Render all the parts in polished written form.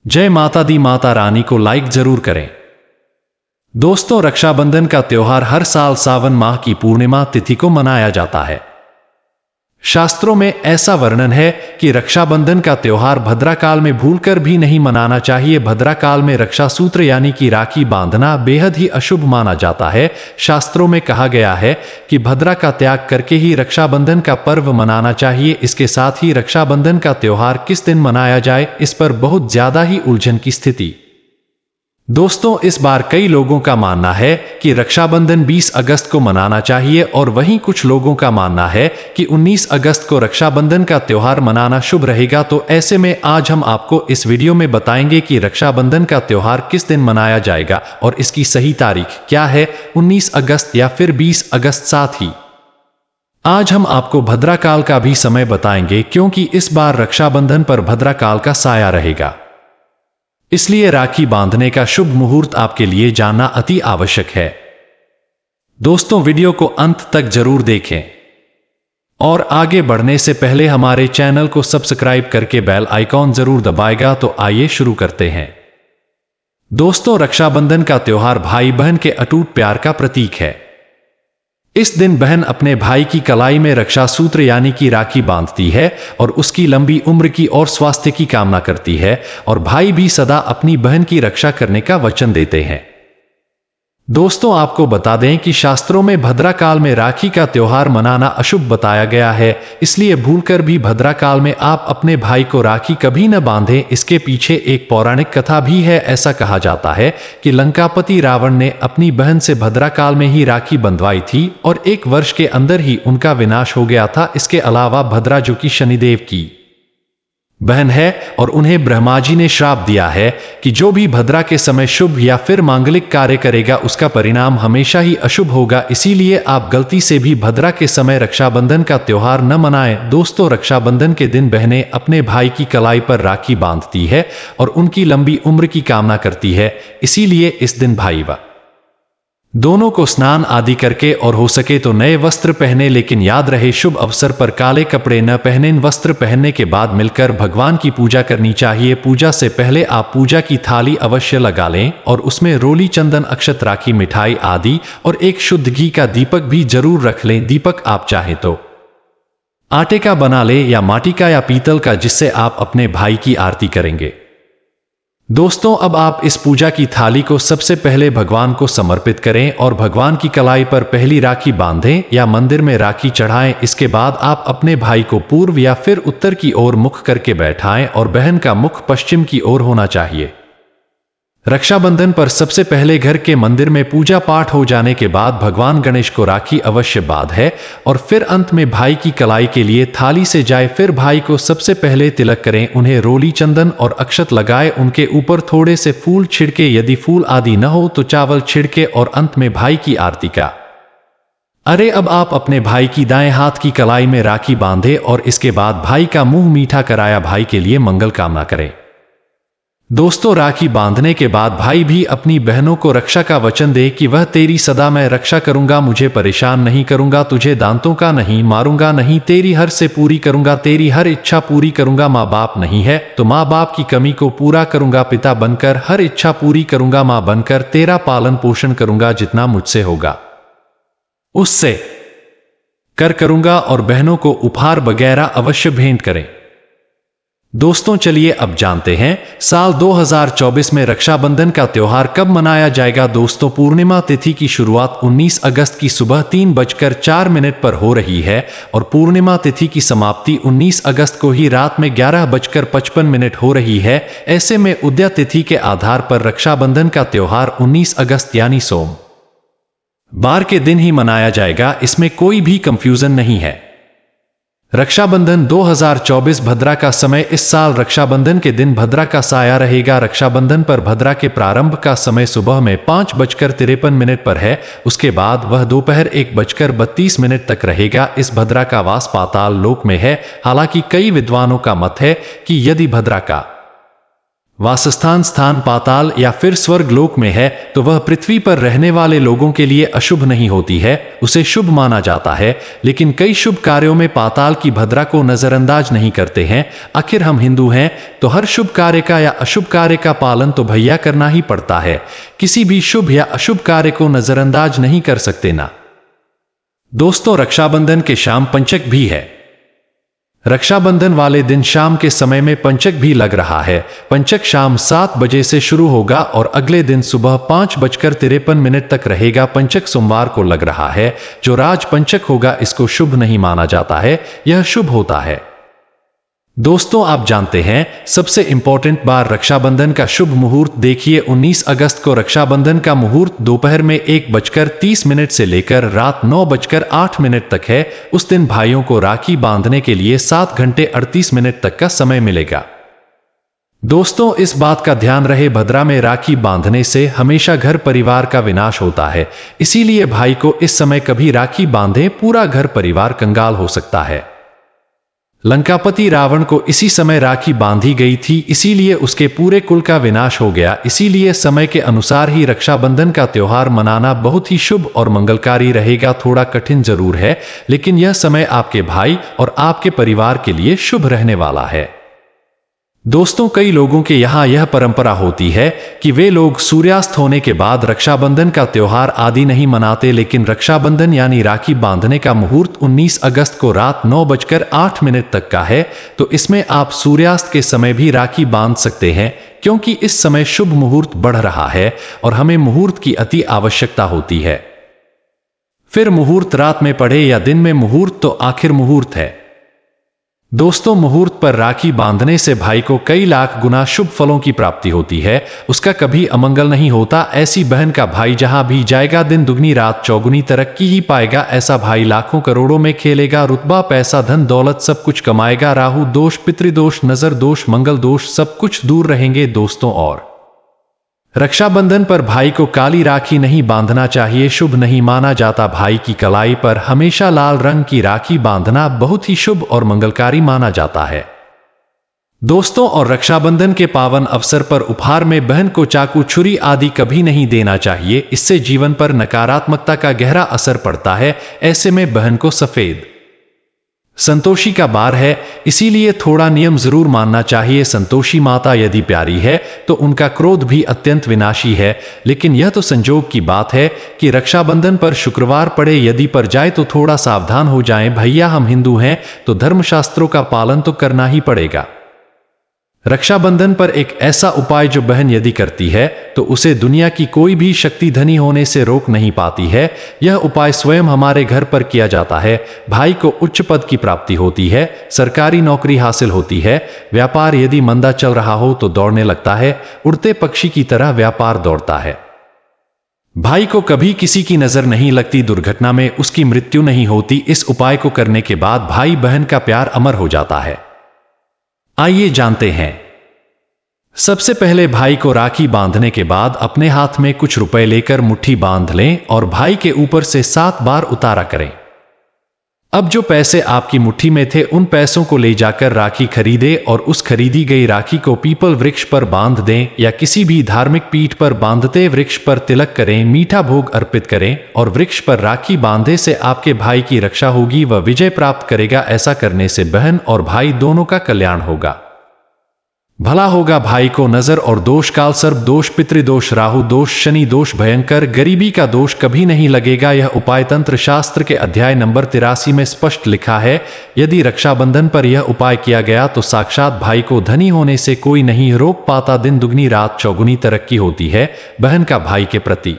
जय माता दी माता रानी को लाइक जरूर करें। दोस्तों, रक्षाबंधन का त्योहार हर साल सावन माह की पूर्णिमा तिथि को मनाया जाता है। शास्त्रों में ऐसा वर्णन है कि रक्षाबंधन का त्योहार भद्रा काल में भूलकर भी नहीं मनाना चाहिए। भद्रा काल में रक्षा सूत्र यानी कि राखी बांधना बेहद ही अशुभ माना जाता है। शास्त्रों में कहा गया है कि भद्रा का त्याग करके ही रक्षाबंधन का पर्व मनाना चाहिए। इसके साथ ही रक्षाबंधन का त्योहार किस दिन मनाया जाए, इस पर बहुत ज्यादा ही उलझन की स्थिति। दोस्तों, इस बार कई लोगों का मानना है कि रक्षाबंधन 20 अगस्त को मनाना चाहिए और वहीं कुछ लोगों का मानना है कि 19 अगस्त को रक्षाबंधन का त्योहार मनाना शुभ रहेगा। तो ऐसे में आज हम आपको इस वीडियो में बताएंगे कि रक्षाबंधन का त्योहार किस दिन मनाया जाएगा और इसकी सही तारीख क्या है, 19 अगस्त या फिर 20 अगस्त। साथ ही आज हम आपको भद्रा काल का भी समय बताएंगे, क्योंकि इस बार रक्षाबंधन पर भद्रा काल का साया रहेगा। इसलिए राखी बांधने का शुभ मुहूर्त आपके लिए जानना अति आवश्यक है। दोस्तों, वीडियो को अंत तक जरूर देखें और आगे बढ़ने से पहले हमारे चैनल को सब्सक्राइब करके बेल आइकॉन जरूर दबाएगा। तो आइए शुरू करते हैं। दोस्तों, रक्षाबंधन का त्योहार भाई बहन के अटूट प्यार का प्रतीक है। इस दिन बहन अपने भाई की कलाई में रक्षा सूत्र यानी कि राखी बांधती है और उसकी लंबी उम्र की और स्वास्थ्य की कामना करती है, और भाई भी सदा अपनी बहन की रक्षा करने का वचन देते हैं। दोस्तों, आपको बता दें कि शास्त्रों में भद्रा काल में राखी का त्योहार मनाना अशुभ बताया गया है। इसलिए भूलकर भी भद्रा काल में आप अपने भाई को राखी कभी न बांधें। इसके पीछे एक पौराणिक कथा भी है। ऐसा कहा जाता है कि लंकापति रावण ने अपनी बहन से भद्रा काल में ही राखी बंधवाई थी और 1 वर्ष के अंदर ही उनका विनाश हो गया था। इसके अलावा भद्रा जो कि शनिदेव की बहन है और उन्हें ब्रह्मा जी ने श्राप दिया है कि जो भी भद्रा के समय शुभ या फिर मांगलिक कार्य करेगा उसका परिणाम हमेशा ही अशुभ होगा। इसीलिए आप गलती से भी भद्रा के समय रक्षाबंधन का त्योहार न मनाएं। दोस्तों, रक्षाबंधन के दिन बहनें अपने भाई की कलाई पर राखी बांधती है और उनकी लंबी उम्र की कामना करती है। इसीलिए इस दिन भाई व दोनों को स्नान आदि करके और हो सके तो नए वस्त्र पहने, लेकिन याद रहे शुभ अवसर पर काले कपड़े न पहने। वस्त्र पहनने के बाद मिलकर भगवान की पूजा करनी चाहिए। पूजा से पहले आप पूजा की थाली अवश्य लगा लें और उसमें रोली, चंदन, अक्षत, राखी, मिठाई आदि और एक शुद्ध घी का दीपक भी जरूर रख लें। दीपक आप चाहे तो आटे का बना ले या माटी का या पीतल का, जिससे आप अपने भाई की आरती करेंगे। दोस्तों, अब आप इस पूजा की थाली को सबसे पहले भगवान को समर्पित करें और भगवान की कलाई पर पहली राखी बांधें या मंदिर में राखी चढ़ाएं। इसके बाद आप अपने भाई को पूर्व या फिर उत्तर की ओर मुख करके बैठाएं और बहन का मुख पश्चिम की ओर होना चाहिए। रक्षाबंधन पर सबसे पहले घर के मंदिर में पूजा पाठ हो जाने के बाद भगवान गणेश को राखी अवश्य बांधे और फिर अंत में भाई की कलाई के लिए थाली से जाए। फिर भाई को सबसे पहले तिलक करें, उन्हें रोली, चंदन और अक्षत लगाए, उनके ऊपर थोड़े से फूल छिड़के, यदि फूल आदि न हो तो चावल छिड़के और अंत में भाई की आरती का। अब आप अपने भाई की दाएं हाथ की कलाई में राखी बांधे और इसके बाद भाई का मुंह मीठा कराया भाई के लिए मंगल कामना करें। दोस्तों, राखी बांधने के बाद भाई भी अपनी बहनों को रक्षा का वचन दे कि वह तेरी सदा मैं रक्षा करूंगा, मुझे परेशान नहीं करूंगा, तुझे दांतों का नहीं मारूंगा, नहीं तेरी हर से पूरी करूंगा, तेरी हर इच्छा पूरी करूंगा। माँ बाप नहीं है तो माँ बाप की कमी को पूरा करूंगा, पिता बनकर हर इच्छा पूरी करूंगा, माँ बनकर तेरा पालन पोषण करूंगा, जितना मुझसे होगा उससे करूंगा। और बहनों को उपहार वगैरह अवश्य भेंट करें। दोस्तों, चलिए अब जानते हैं साल 2024 में रक्षाबंधन का त्योहार कब मनाया जाएगा। दोस्तों, पूर्णिमा तिथि की शुरुआत 19 अगस्त की सुबह 3:04 पर हो रही है और पूर्णिमा तिथि की समाप्ति 19 अगस्त को ही रात में 11:55 हो रही है। ऐसे में उदया तिथि के आधार पर रक्षाबंधन का त्योहार 19 अगस्त यानी सोमवार के दिन ही मनाया जाएगा। इसमें कोई भी कंफ्यूजन नहीं है। रक्षाबंधन 2024 भद्रा का समय। इस साल रक्षाबंधन के दिन भद्रा का साया रहेगा। रक्षाबंधन पर भद्रा के प्रारंभ का समय सुबह में 5:53 पर है। उसके बाद वह दोपहर 1:32 तक रहेगा। इस भद्रा का वास पाताल लोक में है। हालांकि कई विद्वानों का मत है कि यदि भद्रा का वासस्थान स्थान पाताल या फिर स्वर्ग लोक में है तो वह पृथ्वी पर रहने वाले लोगों के लिए अशुभ नहीं होती है, उसे शुभ माना जाता है। लेकिन कई शुभ कार्यों में पाताल की भद्रा को नजरअंदाज नहीं करते हैं। आखिर हम हिंदू हैं तो हर शुभ कार्य का या अशुभ कार्य का पालन तो भैया करना ही पड़ता है। किसी भी शुभ या अशुभ कार्य को नजरअंदाज नहीं कर सकते ना। दोस्तों, रक्षाबंधन के शाम पंचक भी है। रक्षाबंधन वाले दिन शाम के समय में पंचक भी लग रहा है। पंचक शाम 7 बजे से शुरू होगा और अगले दिन सुबह 5:53 तक रहेगा। पंचक सोमवार को लग रहा है। जो राज पंचक होगा इसको शुभ नहीं माना जाता है, यह शुभ होता है। दोस्तों, आप जानते हैं सबसे इंपॉर्टेंट बार रक्षाबंधन का शुभ मुहूर्त देखिए। 19 अगस्त को रक्षाबंधन का मुहूर्त दोपहर में 1:30 से लेकर रात 9:08 तक है। उस दिन भाइयों को राखी बांधने के लिए 7 घंटे 38 मिनट तक का समय मिलेगा। दोस्तों, इस बात का ध्यान रहे, भद्रा में राखी बांधने से हमेशा घर परिवार का विनाश होता है। इसीलिए भाई को इस समय कभी राखी बांधे, पूरा घर परिवार कंगाल हो सकता है। लंकापति रावण को इसी समय राखी बांधी गई थी, इसीलिए उसके पूरे कुल का विनाश हो गया। इसीलिए समय के अनुसार ही रक्षाबंधन का त्योहार मनाना बहुत ही शुभ और मंगलकारी रहेगा। थोड़ा कठिन जरूर है, लेकिन यह समय आपके भाई और आपके परिवार के लिए शुभ रहने वाला है। दोस्तों, कई लोगों के यहाँ यह परंपरा होती है कि वे लोग सूर्यास्त होने के बाद रक्षाबंधन का त्योहार आदि नहीं मनाते, लेकिन रक्षाबंधन यानी राखी बांधने का मुहूर्त 19 अगस्त को रात 9:08 तक का है। तो इसमें आप सूर्यास्त के समय भी राखी बांध सकते हैं, क्योंकि इस समय शुभ मुहूर्त बढ़ रहा है और हमें मुहूर्त की अति आवश्यकता होती है। फिर मुहूर्त रात में पड़े या दिन में मुहूर्त तो आखिर मुहूर्त है। दोस्तों, मुहूर्त पर राखी बांधने से भाई को कई लाख गुना शुभ फलों की प्राप्ति होती है, उसका कभी अमंगल नहीं होता। ऐसी बहन का भाई जहां भी जाएगा दिन दुगनी रात चौगुनी तरक्की ही पाएगा। ऐसा भाई लाखों करोड़ों में खेलेगा, रुतबा पैसा धन दौलत सब कुछ कमाएगा। राहु दोष, पितृदोष, नजर दोष, मंगल दोष सब कुछ दूर रहेंगे। दोस्तों, और रक्षाबंधन पर भाई को काली राखी नहीं बांधना चाहिए, शुभ नहीं माना जाता। भाई की कलाई पर हमेशा लाल रंग की राखी बांधना बहुत ही शुभ और मंगलकारी माना जाता है। दोस्तों, और रक्षाबंधन के पावन अवसर पर उपहार में बहन को चाकू छुरी आदि कभी नहीं देना चाहिए, इससे जीवन पर नकारात्मकता का गहरा असर पड़ता है। ऐसे में बहन को सफेद संतोषी का बार है, इसीलिए थोड़ा नियम जरूर मानना चाहिए। संतोषी माता यदि प्यारी है तो उनका क्रोध भी अत्यंत विनाशी है। लेकिन यह तो संजोग की बात है कि रक्षाबंधन पर शुक्रवार पड़े, यदि पर जाए तो थोड़ा सावधान हो जाएं। भैया, हम हिंदू हैं तो धर्मशास्त्रों का पालन तो करना ही पड़ेगा। रक्षाबंधन पर एक ऐसा उपाय जो बहन यदि करती है तो उसे दुनिया की कोई भी शक्ति धनी होने से रोक नहीं पाती है। यह उपाय स्वयं हमारे घर पर किया जाता है। भाई को उच्च पद की प्राप्ति होती है, सरकारी नौकरी हासिल होती है। व्यापार यदि मंदा चल रहा हो तो दौड़ने लगता है, उड़ते पक्षी की तरह व्यापार दौड़ता है। भाई को कभी किसी की नजर नहीं लगती, दुर्घटना में उसकी मृत्यु नहीं होती। इस उपाय को करने के बाद भाई बहन का प्यार अमर हो जाता है। आइए जानते हैं। सबसे पहले भाई को राखी बांधने के बाद अपने हाथ में कुछ रुपए लेकर मुट्ठी बांध लें और भाई के ऊपर से 7 बार उतारा करें। अब जो पैसे आपकी मुट्ठी में थे उन पैसों को ले जाकर राखी खरीदे और उस खरीदी गई राखी को पीपल वृक्ष पर बांध दें या किसी भी धार्मिक पीठ पर बांधते वृक्ष पर तिलक करें, मीठा भोग अर्पित करें और वृक्ष पर राखी बांधे से आपके भाई की रक्षा होगी, वह विजय प्राप्त करेगा। ऐसा करने से बहन और भाई दोनों का कल्याण होगा, भला होगा। भाई को नजर और दोष, काल सर्प दोष, पितृदोष, राहु दोष, शनि दोष, भयंकर गरीबी का दोष कभी नहीं लगेगा। यह उपाय तंत्र शास्त्र के अध्याय नंबर 83 में स्पष्ट लिखा है। यदि रक्षाबंधन पर यह उपाय किया गया तो साक्षात भाई को धनी होने से कोई नहीं रोक पाता। दिन दुगनी रात चौगुनी तरक्की होती है। बहन का भाई के प्रति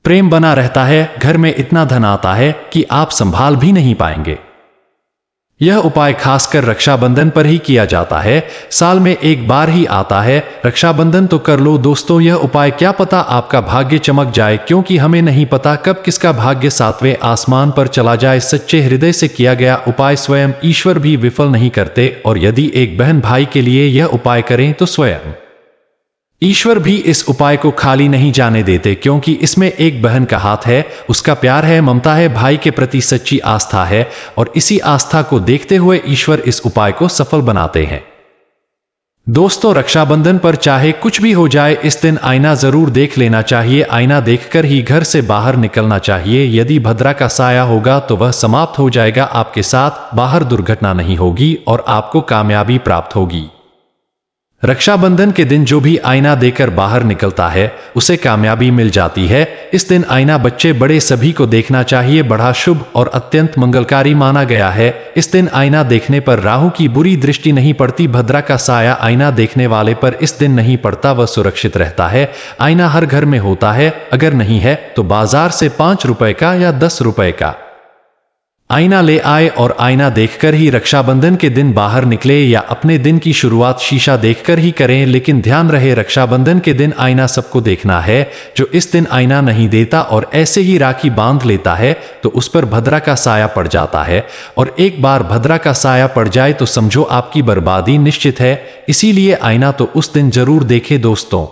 प्रेम बना रहता है। घर में इतना धन आता है कि आप संभाल भी नहीं पाएंगे। यह उपाय खासकर रक्षाबंधन पर ही किया जाता है, साल में एक बार ही आता है। रक्षाबंधन तो कर लो दोस्तों यह उपाय, क्या पता आपका भाग्य चमक जाए, क्योंकि हमें नहीं पता कब किसका भाग्य 7वें आसमान पर चला जाए। सच्चे हृदय से किया गया उपाय स्वयं ईश्वर भी विफल नहीं करते, और यदि एक बहन भाई के लिए यह उपाय करें तो स्वयं ईश्वर भी इस उपाय को खाली नहीं जाने देते, क्योंकि इसमें एक बहन का हाथ है, उसका प्यार है, ममता है, भाई के प्रति सच्ची आस्था है, और इसी आस्था को देखते हुए ईश्वर इस उपाय को सफल बनाते हैं। दोस्तों, रक्षाबंधन पर चाहे कुछ भी हो जाए, इस दिन आईना जरूर देख लेना चाहिए। आईना देखकर ही घर से बाहर निकलना चाहिए। यदि भद्रा का साया होगा तो वह समाप्त हो जाएगा। आपके साथ बाहर दुर्घटना नहीं होगी और आपको कामयाबी प्राप्त होगी। रक्षाबंधन के दिन जो भी आईना देकर बाहर निकलता है उसे कामयाबी मिल जाती है। इस दिन आईना बच्चे बड़े सभी को देखना चाहिए। बड़ा शुभ और अत्यंत मंगलकारी माना गया है। इस दिन आईना देखने पर राहु की बुरी दृष्टि नहीं पड़ती। भद्रा का साया आईना देखने वाले पर इस दिन नहीं पड़ता, वह सुरक्षित रहता है। आईना हर घर में होता है, अगर नहीं है तो बाजार से 5 रुपए का या 10 रुपए का आईना ले आए और आईना देखकर ही रक्षाबंधन के दिन बाहर निकले, या अपने दिन की शुरुआत शीशा देखकर ही करें। लेकिन ध्यान रहे, रक्षाबंधन के दिन आईना सबको देखना है। जो इस दिन आईना नहीं देता और ऐसे ही राखी बांध लेता है तो उस पर भद्रा का साया पड़ जाता है, और एक बार भद्रा का साया पड़ जाए तो समझो आपकी बर्बादी निश्चित है। इसीलिए आईना तो उस दिन जरूर देखें दोस्तों।